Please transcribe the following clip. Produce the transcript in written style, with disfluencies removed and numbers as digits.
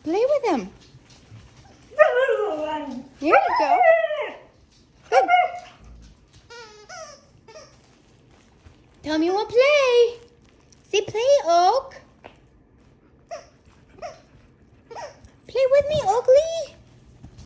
Play with him. Here you go. Good. Tell me you want to play. Say play, Oak. Play with me, Oakley.